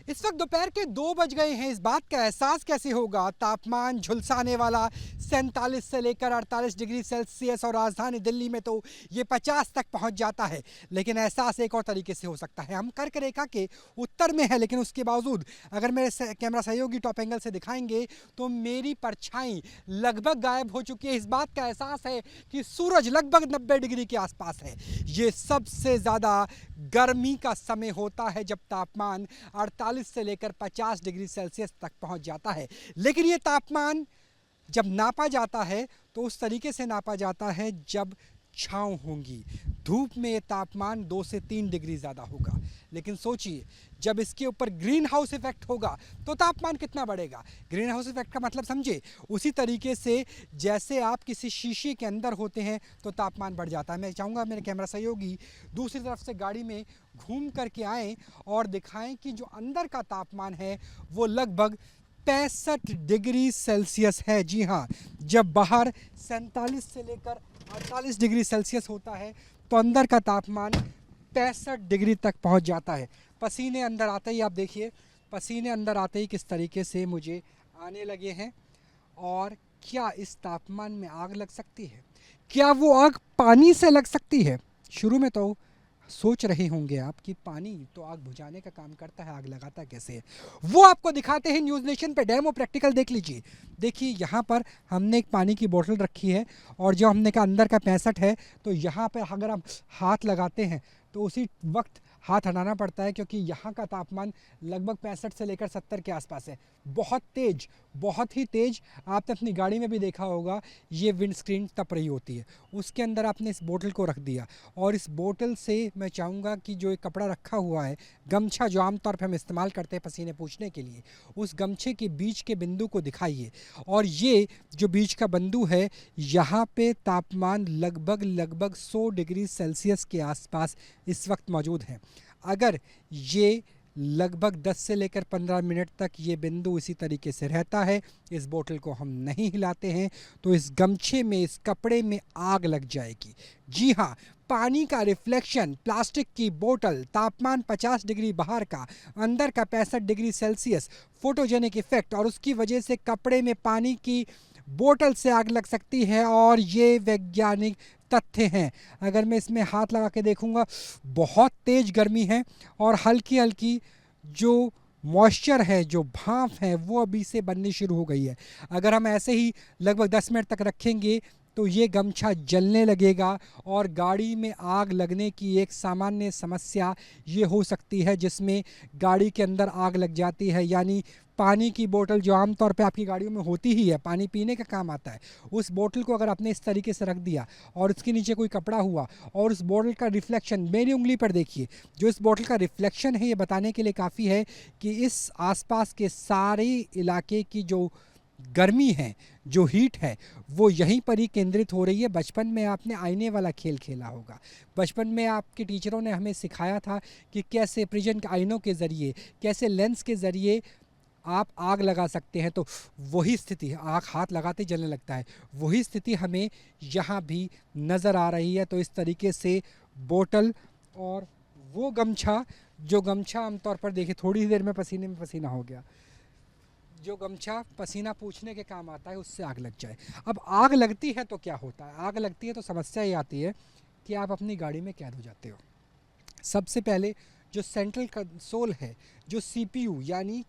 इस वक्त दोपहर के 2 बज गए हैं। इस बात का एहसास कैसे होगा? तापमान झुलसाने वाला 47 से लेकर 48 डिग्री सेल्सियस और राजधानी दिल्ली में तो ये 50 तक पहुंच जाता है। लेकिन एहसास एक और तरीके से हो सकता है। हम कर्क रेखा के उत्तर में है, लेकिन उसके बावजूद अगर मेरे कैमरा सहयोगी टॉप एंगल से दिखाएंगे तो मेरी परछाई लगभग गायब हो चुकी है। इस बात का एहसास है कि सूरज लगभग 90 डिग्री के आसपास है। ये सबसे ज़्यादा गर्मी का समय होता है जब तापमान 48 से लेकर 50 डिग्री सेल्सियस तक पहुंच जाता है। लेकिन ये तापमान जब नापा जाता है तो उस तरीके से नापा जाता है जब छांव होंगी। धूप में ये तापमान 2 से 3 डिग्री ज़्यादा होगा। लेकिन सोचिए, जब इसके ऊपर ग्रीन हाउस इफेक्ट होगा तो तापमान कितना बढ़ेगा। ग्रीन हाउस इफेक्ट का मतलब समझे, उसी तरीके से जैसे आप किसी शीशे के अंदर होते हैं तो तापमान बढ़ जाता है। मैं चाहूँगा मेरे कैमरा सहयोगी दूसरी तरफ से गाड़ी में घूम करके आएँ और दिखाएं कि जो अंदर का तापमान है वो लगभग 65 डिग्री सेल्सियस है। जी हाँ, जब बाहर 47 से लेकर 48 डिग्री सेल्सियस होता है तो अंदर का तापमान 65 डिग्री तक पहुंच जाता है। पसीने अंदर आते ही आप देखिए, पसीने अंदर आते ही किस तरीके से मुझे आने लगे हैं। और क्या इस तापमान में आग लग सकती है? क्या वो आग पानी से लग सकती है? शुरू में तो सोच रहे होंगे आप कि पानी तो आग बुझाने का काम करता है, आग लगाता कैसे है? वो आपको दिखाते हैं न्यूज़ नेशन पे। डेमो प्रैक्टिकल देख लीजिए। देखिए, यहाँ पर हमने एक पानी की बोतल रखी है और जो हमने कहा अंदर का 65 है, तो यहाँ पर अगर हम हाथ लगाते हैं तो उसी वक्त हाथ हटाना पड़ता है, क्योंकि यहाँ का तापमान लगभग 65 से लेकर 70 के आसपास है। बहुत तेज़, बहुत ही तेज़। आपने अपनी गाड़ी में भी देखा होगा, ये विंड स्क्रीन तप रही होती है। उसके अंदर आपने इस बोतल को रख दिया और इस बोतल से मैं चाहूँगा कि जो एक कपड़ा रखा हुआ है, गमछा जो आमतौर पर हम इस्तेमाल करते हैं पसीने पोंछने के लिए, उस गमछे के बीच के बिंदु को दिखाइए। और ये जो बीच का बिंदु है, यहाँ पे तापमान लगभग 100 डिग्री सेल्सियस के आसपास इस वक्त मौजूद है। अगर ये लगभग 10 से लेकर 15 मिनट तक ये बिंदु इसी तरीके से रहता है, इस बोतल को हम नहीं हिलाते हैं, तो इस गमछे में, इस कपड़े में आग लग जाएगी। जी हाँ, पानी का रिफ्लेक्शन, प्लास्टिक की बोतल, तापमान 50 डिग्री बाहर का, अंदर का 65 डिग्री सेल्सियस, फोटोजेनिक इफेक्ट, और उसकी वजह से कपड़े में पानी की बोतल से आग लग सकती है। और ये वैज्ञानिक तथ्य हैं। अगर मैं इसमें हाथ लगा के देखूंगा, बहुत तेज़ गर्मी है और हल्की हल्की जो मॉइस्चर है, जो भाप है, वो अभी से बननी शुरू हो गई है। अगर हम ऐसे ही लगभग 10 मिनट तक रखेंगे तो ये गमछा जलने लगेगा और गाड़ी में आग लगने की एक सामान्य समस्या ये हो सकती है, जिसमें गाड़ी के अंदर आग लग जाती है। यानी पानी की बोतल जो आमतौर पे आपकी गाड़ियों में होती ही है, पानी पीने का काम आता है, उस बोतल को अगर आपने इस तरीके से रख दिया और उसके नीचे कोई कपड़ा हुआ और उस बोतल का रिफ्लेक्शन, मेरी उंगली पर देखिए, जो इस बोतल का रिफ्लेक्शन है, ये बताने के लिए काफ़ी है कि इस आसपास के सारे इलाके की जो गर्मी है, जो हीट है, वो यहीं पर ही केंद्रित हो रही है। बचपन में आपने आईने वाला खेल खेला होगा। बचपन में आपके टीचरों ने हमें सिखाया था कि कैसे प्रिज्म के आईनों के ज़रिए, कैसे लेंस के ज़रिए आप आग लगा सकते हैं। तो वही स्थिति, आग हाथ लगाते जलने लगता है, वही स्थिति हमें यहाँ भी नज़र आ रही है। तो इस तरीके से बोतल और वो गमछा, जो गमछा आमतौर पर देखिए, थोड़ी ही देर में पसीने में पसीना हो गया, जो गमछा पसीना पूछने के काम आता है, उससे आग लग जाए। अब आग लगती है तो क्या होता है? आग लगती है तो समस्या ये आती है कि आप अपनी गाड़ी में कैद हो जाते हो। सबसे पहले जो सेंट्रल कंसोल है, जो सीपीयू यानी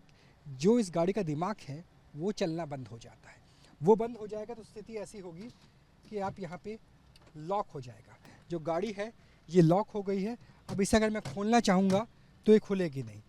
जो इस गाड़ी का दिमाग है, वो चलना बंद हो जाता है। वो बंद हो जाएगा तो स्थिति ऐसी होगी कि आप यहाँ पे लॉक हो जाएगा। जो गाड़ी है ये लॉक हो गई है। अब इसे अगर मैं खोलना चाहूँगा तो ये खुलेगी नहीं।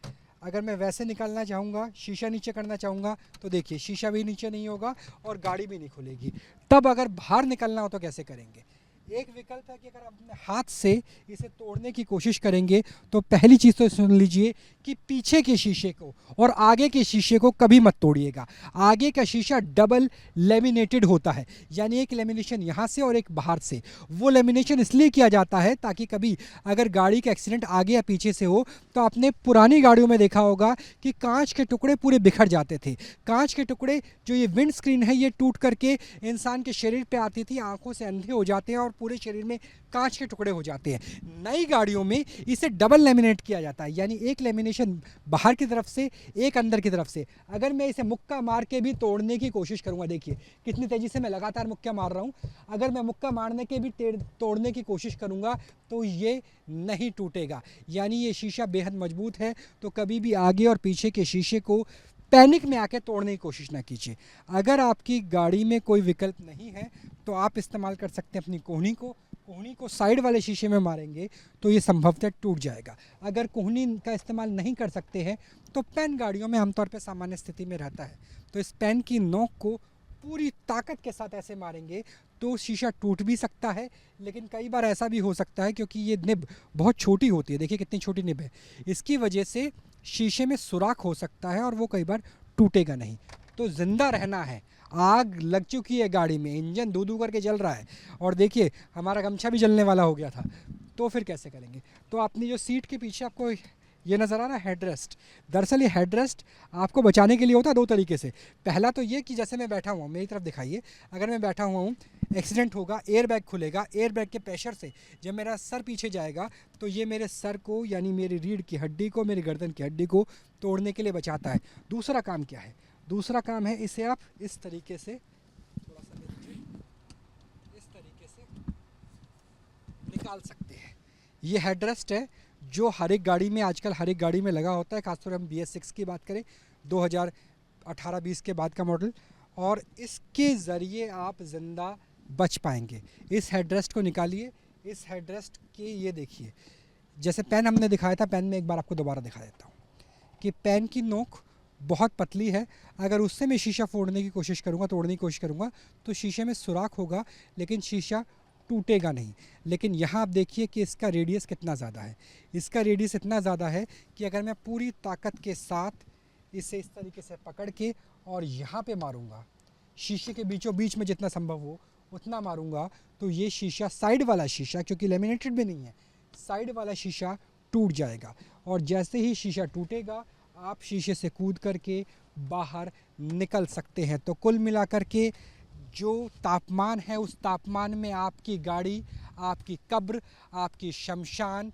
अगर मैं वैसे निकालना चाहूँगा, शीशा नीचे करना चाहूँगा, तो देखिए शीशा भी नीचे नहीं होगा और गाड़ी भी नहीं खुलेगी। तब अगर बाहर निकलना हो तो कैसे करेंगे? एक विकल्प है कि अगर आप अपने हाथ से इसे तोड़ने की कोशिश करेंगे तो पहली चीज़ तो सुन लीजिए कि पीछे के शीशे को और आगे के शीशे को कभी मत तोड़िएगा। आगे का शीशा डबल लेमिनेटेड होता है, यानी एक लेमिनेशन यहाँ से और एक बाहर से। वो लेमिनेशन इसलिए किया जाता है ताकि कभी अगर गाड़ी का एक्सीडेंट आगे या पीछे से हो, तो आपने पुरानी गाड़ियों में देखा होगा कि कांच के टुकड़े पूरे बिखर जाते थे। कांच के टुकड़े, जो ये विंड स्क्रीन है, ये टूट करके इंसान के शरीर पर आती थी, आँखों से अंधे हो जाते हैं और पूरे शरीर में कांच के टुकड़े हो जाते हैं। नई गाड़ियों में इसे डबल लेमिनेट किया जाता है, यानी एक लेमिनेशन बाहर की तरफ से, एक अंदर की तरफ से। अगर मैं इसे मुक्का मार के भी तोड़ने की कोशिश करूँगा, देखिए कितनी तेज़ी से मैं लगातार मुक्का मार रहा हूँ, अगर मैं मुक्का मारने के भी तोड़ने की कोशिश करूँगा तो ये नहीं टूटेगा। यानी ये शीशा बेहद मजबूत है, तो कभी भी आगे और पीछे के शीशे को पैनिक में आके तोड़ने की कोशिश ना कीजिए। अगर आपकी गाड़ी में कोई विकल्प नहीं है तो आप इस्तेमाल कर सकते हैं अपनी कोहनी को साइड वाले शीशे में मारेंगे तो ये संभवतः टूट जाएगा। अगर कोहनी का इस्तेमाल नहीं कर सकते हैं तो पेन गाड़ियों में आमतौर पर सामान्य स्थिति में रहता है, तो इस पेन की नोक को पूरी ताकत के साथ ऐसे मारेंगे तो शीशा टूट भी सकता है, लेकिन कई बार ऐसा भी हो सकता है क्योंकि ये निब बहुत छोटी होती है, देखिए कितनी छोटी निब है, इसकी वजह से शीशे में सुराख हो सकता है और वो कई बार टूटेगा नहीं। तो ज़िंदा रहना है। आग लग चुकी है गाड़ी में, इंजन दू दू करके जल रहा है और देखिए हमारा गमछा भी जलने वाला हो गया था, तो फिर कैसे करेंगे? तो अपनी जो सीट के पीछे आपको ये नज़र आ रहा है हेडरेस्ट, दरअसल ये हेडरेस्ट आपको बचाने के लिए होता है दो तरीके से। पहला तो ये कि जैसे मैं बैठा हुआ हूँ, मेरी तरफ दिखाइए, अगर मैं बैठा हुआ हूँ, एक्सीडेंट होगा, एयर बैग खुलेगा, एयर बैग के प्रेशर से जब मेरा सर पीछे जाएगा तो ये मेरे सर को यानी मेरी रीढ़ की हड्डी को, मेरी गर्दन की हड्डी को तोड़ने के लिए बचाता है। दूसरा काम क्या है? दूसरा काम है इसे आप इस तरीके से, थोड़ा सा इस तरीके से निकाल सकते हैं। ये हेडरेस्ट है जो हर एक गाड़ी में, आजकल हर एक गाड़ी में लगा होता है, खासतौर हम BS6 की बात करें 2018-20 के बाद का मॉडल, और इसके ज़रिए आप ज़िंदा बच पाएंगे। इस हेडरेस्ट को निकालिए, इस हेडरेस्ट के ये देखिए, जैसे पेन हमने दिखाया था, पेन में एक बार आपको दोबारा दिखा देता हूँ कि पेन की नोक बहुत पतली है, अगर उससे मैं शीशा फोड़ने की कोशिश करूँगा, तोड़ने की कोशिश करूँगा तो शीशे में सुराख होगा लेकिन शीशा टूटेगा नहीं। लेकिन यहाँ आप देखिए कि इसका रेडियस कितना ज़्यादा है, इसका रेडियस इतना ज़्यादा है कि अगर मैं पूरी ताकत के साथ इसे इस तरीके से पकड़ के और यहाँ पे मारूँगा, शीशे के बीचों बीच में जितना संभव हो उतना मारूँगा, तो ये शीशा, साइड वाला शीशा, क्योंकि लेमिनेटेड भी नहीं है, साइड वाला शीशा टूट जाएगा। और जैसे ही शीशा टूटेगा आप शीशे से कूद करके बाहर निकल सकते हैं। तो कुल मिलाकर के जो तापमान है उस तापमान में आपकी गाड़ी, आपकी कब्र, आपकी शमशान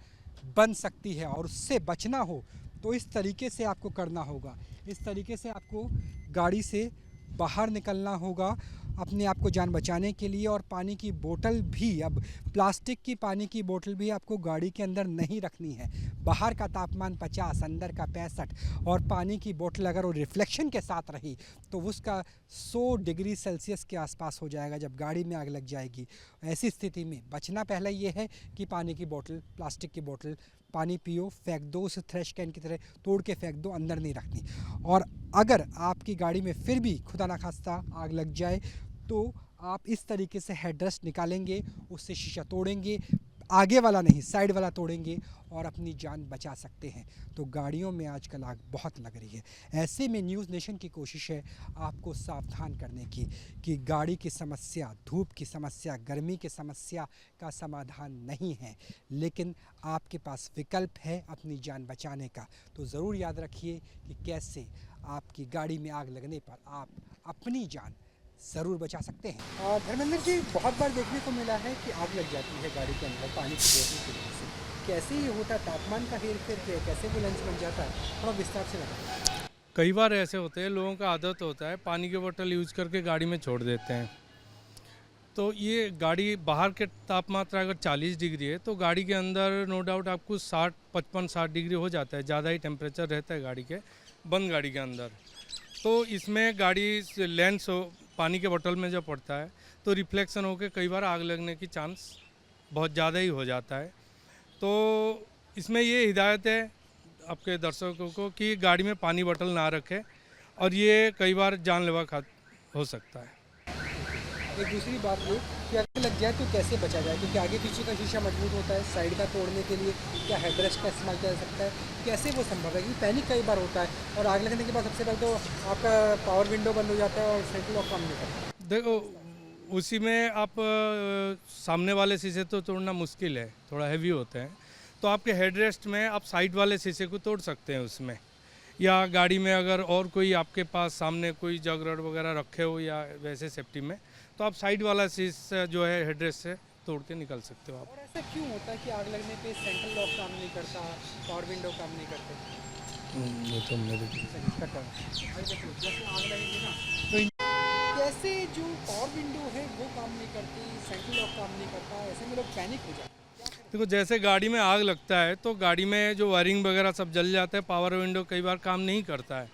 बन सकती है, और उससे बचना हो तो इस तरीके से आपको करना होगा। इस तरीके से आपको गाड़ी से बाहर निकलना होगा अपने आप को जान बचाने के लिए। और पानी की बोतल भी, अब प्लास्टिक की पानी की बोतल भी आपको गाड़ी के अंदर नहीं रखनी है। बाहर का तापमान 50, अंदर का 65, और पानी की बोतल अगर वो रिफ्लेक्शन के साथ रही तो उसका 100 डिग्री सेल्सियस के आसपास हो जाएगा जब गाड़ी में आग लग जाएगी। ऐसी स्थिति में बचना पहले ये है कि पानी की बोतल, प्लास्टिक की बोतल, पानी पियो, फेंक दो, उसे थ्रैश कैन की तरह तोड़ के फेंक दो, अंदर नहीं रखनी। और अगर आपकी गाड़ी में फिर भी खुदा ना खास्ता आग लग जाए तो आप इस तरीके से हेडरेस्ट निकालेंगे, उससे शीशा तोड़ेंगे, आगे वाला नहीं साइड वाला तोड़ेंगे और अपनी जान बचा सकते हैं। तो गाड़ियों में आजकल आग बहुत लग रही है, ऐसे में न्यूज़ नेशन की कोशिश है आपको सावधान करने की कि गाड़ी की समस्या, धूप की समस्या, गर्मी की समस्या का समाधान नहीं है, लेकिन आपके पास विकल्प है अपनी जान बचाने का। तो ज़रूर याद रखिए कि कैसे आपकी गाड़ी में आग लगने पर आप अपनी जान ज़रूर बचा सकते हैं। और धर्मेंद्र जी, बहुत बार देखने को मिला है कि आग लग जाती है गाड़ी के अंदर पानी की बोतल की वजह से, कैसे ये होता है? तापमान का हेर फेर किया, कैसे वो लेंस बन जाता है, थोड़ा विस्तार से बताएं। कई बार ऐसे होते हैं, लोगों का आदत होता है पानी की बोतल यूज़ करके गाड़ी में छोड़ देते हैं। तो ये गाड़ी बाहर के तापमात्रा अगर 40 डिग्री है तो गाड़ी के अंदर नो डाउट आपको 55-60 डिग्री हो जाता है, ज़्यादा ही टेम्परेचर रहता है गाड़ी के, बंद गाड़ी के अंदर। तो इसमें गाड़ी लेंस पानी के बोतल में जब पड़ता है तो रिफ्लेक्शन होकर कई बार आग लगने की चांस बहुत ज़्यादा ही हो जाता है। तो इसमें ये हिदायत है आपके दर्शकों को कि गाड़ी में पानी बोतल ना रखें, और ये कई बार जानलेवा हो सकता है। एक दूसरी बात ये कि आग लग जाए तो कैसे बचा जाए, क्योंकि आगे पीछे का शीशा मजबूत होता है, साइड का तोड़ने के लिए क्या हेडरेस्ट का इस्तेमाल किया जा सकता है, कैसे वो संभव है? क्योंकि पैनिक कई बार होता है और आग लगने के बाद सबसे पहले तो आपका पावर विंडो बंद हो जाता है और सेंट्रल लॉक काम नहीं करता। देखो, उसी में आप सामने वाले शीशे तो तोड़ना मुश्किल है, थोड़ा हैवी होते हैं, तो आपके हेडरेस्ट में आप साइड वाले शीशे को तोड़ सकते हैं उसमें, या गाड़ी में अगर और कोई आपके पास सामने कोई जग रड वगैरह रखे हो या वैसे सेफ्टी में, तो आप साइड वाला शीशा जो है हेडरेस्ट से तोड़ के निकल सकते हो आप। और ऐसा क्यों होता है कि आग लगने पे सेंट्रल लॉक काम नहीं करता, पावर विंडो काम नहीं करते? ये तो मेरे जैसे आग लगेगी ना तो कैसे जो पावर विंडो है वो काम नहीं करती, सेंट्रल लॉक काम नहीं करता, ऐसे में लोग पैनिक हो जाते हैं। देखो, जैसे गाड़ी में आग लगता है तो गाड़ी में जो वायरिंग वगैरह सब जल जाता है, पावर विंडो कई बार काम नहीं करता है,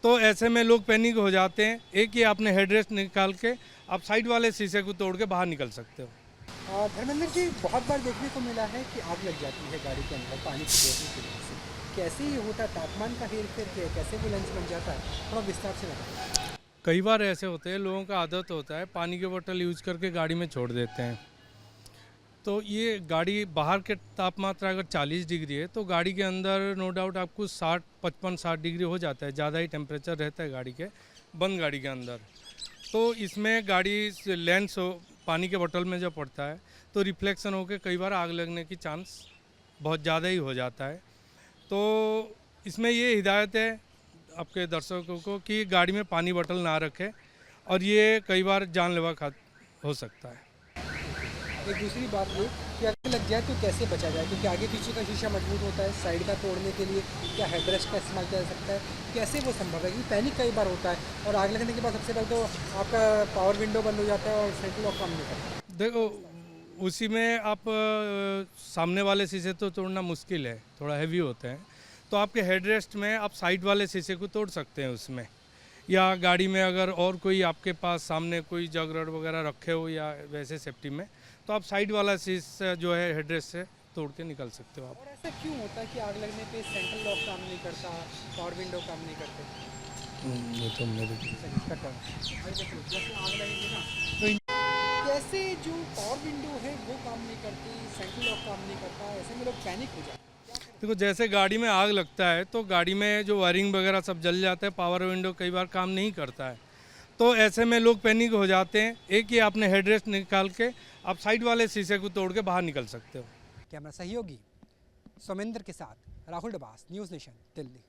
तो ऐसे में लोग पैनिक हो जाते हैं। एक ही आपने हेडरेस्ट निकाल के आप साइड वाले शीशे को तोड़ के बाहर निकल सकते हो। धर्मेंद्र जी, बहुत बार देखने को मिला है कि आग लग जाती है गाड़ी के अंदर पानी की गिरने की वजह से। कैसे ये होता है, तापमान का हेरफेर कैसे वो लेंस बन जाता है, थोड़ा विस्तार से बताइए। कई बार ऐसे होते हैं, लोगों का आदत होता है पानी की बोतल यूज़ करके गाड़ी में छोड़ देते हैं। तो ये गाड़ी बाहर के तापमात्रा अगर 40 डिग्री है तो गाड़ी के अंदर नो डाउट आपको 55-60 डिग्री हो जाता है, ज़्यादा ही टेम्परेचर रहता है गाड़ी के, बंद गाड़ी के अंदर। तो इसमें गाड़ी से लेंस पानी के बोतल में जब पड़ता है तो रिफ्लेक्शन होकर कई बार आग लगने की चांस बहुत ज़्यादा ही हो जाता है। तो इसमें ये हिदायत है आपके दर्शकों को कि गाड़ी में पानी बोतल ना रखें, और ये कई बार जानलेवा हो सकता है। एक दूसरी बात ये कि अगर लग जाए तो कैसे बचा जाए, क्योंकि आगे पीछे का शीशा मजबूत होता है, साइड का तोड़ने के लिए क्या हेडरेस्ट का इस्तेमाल किया जा सकता है, कैसे वो संभव है? क्योंकि पैनिक कई बार होता है और आग लगने के बाद सबसे पहले तो आपका पावर विंडो बंद हो जाता है और सेंट्रल लॉक काम नहीं करता। देखो, उसी में आप सामने वाले शीशे तो तोड़ना मुश्किल है, थोड़ा हैवी होते हैं, तो आपके हेडरेस्ट में आप साइड वाले शीशे को तोड़ सकते हैं उसमें, या गाड़ी में अगर और कोई आपके पास सामने कोई जग रड वगैरह रखे हो या वैसे सेफ्टी में, तो आप साइड वाला शीशा जो है हेडरेस्ट से तोड़ के निकल सकते हो आप। और ऐसा क्यों होता है कि आग लगने पे सेंट्रल लॉक काम नहीं करता, पावर विंडो काम नहीं करते? ये तो मेरे जैसे आग लगेगी ना तो कैसे जो पावर विंडो है वो काम नहीं करती, सेंट्रल लॉक काम नहीं करता, ऐसे में लोग पैनिक हो जाते हैं। देखो, जैसे गाड़ी में आग लगता है तो गाड़ी में जो वायरिंग वगैरह सब जल जाता है, पावर विंडो कई बार काम नहीं करता है, तो ऐसे में लोग पैनिक हो जाते हैं। एक ही आपने हेडरेस्ट निकाल के आप साइड वाले शीशे को तोड़ के बाहर निकल सकते हो। कैमरा सहयोगी सोमेंद्र के साथ राहुल डबास, न्यूज़ नेशन, दिल्ली।